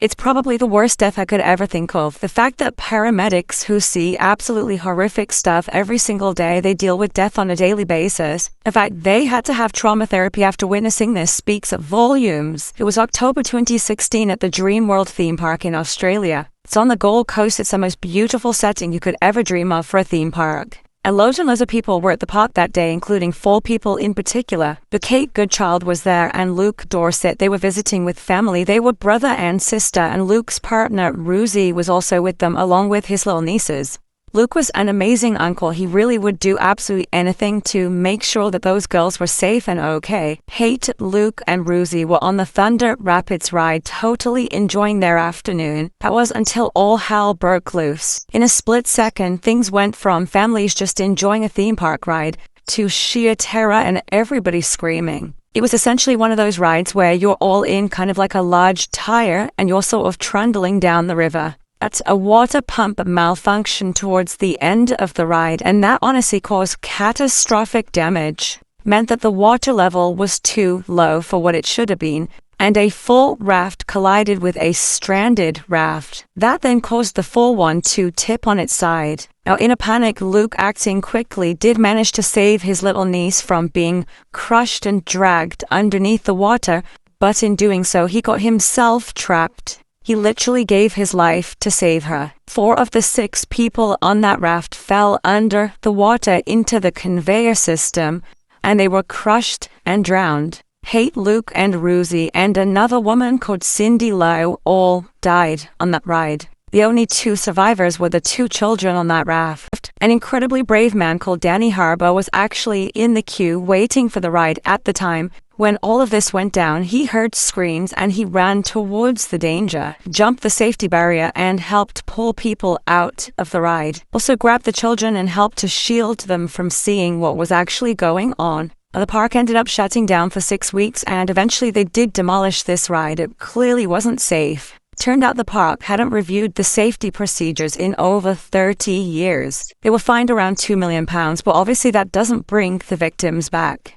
It's probably the worst death I could ever think of. The fact that paramedics who see absolutely horrific stuff every single day, they deal with death on a daily basis. In fact, they had to have trauma therapy after witnessing this speaks volumes. It was October 2016 at the Dreamworld theme park in Australia. It's on the Gold Coast. It's the most beautiful setting you could ever dream of for a theme park. And loads and loads of people were at the park that day, including 4 people in particular. But Kate Goodchild was there and Luke Dorset. They were visiting with family. They were brother and sister, and Luke's partner, Ruzi, was also with them, along with his little nieces. Luke was an amazing uncle. He really would do absolutely anything to make sure that those girls were safe and okay. Kate, Luke, and Ruzi were on the Thunder Rapids ride, totally enjoying their afternoon. That was until all hell broke loose. In a split second, things went from families just enjoying a theme park ride to sheer terror and everybody screaming. It was essentially one of those rides where you're all in kind of like a large tire and you're sort of trundling down the river. That's a water pump malfunctioned towards the end of the ride, and that honestly caused catastrophic damage. Meant that the water level was too low for what it should have been, and a full raft collided with a stranded raft. That then caused the full one to tip on its side. Now, in a panic, Luke, acting quickly, did manage to save his little niece from being crushed and dragged underneath the water, but in doing so, he got himself trapped. He literally gave his life to save her. 4 of the 6 people on that raft fell under the water into the conveyor system, and they were crushed and drowned. Kate, Luke, and Ruzi, and another woman called Cindy Lowe all died on that ride. The only 2 survivors were the 2 children on that raft. An incredibly brave man called Danny Harbour was actually in the queue waiting for the ride at the time. When all of this went down, he heard screams and he ran towards the danger, jumped the safety barrier, and helped pull people out of the ride. Also grabbed the children and helped to shield them from seeing what was actually going on. The park ended up shutting down for 6 weeks, and eventually they did demolish this ride. It clearly wasn't safe. Turned out the park hadn't reviewed the safety procedures in over 30 years. They were fined around £2 million, but obviously that doesn't bring the victims back.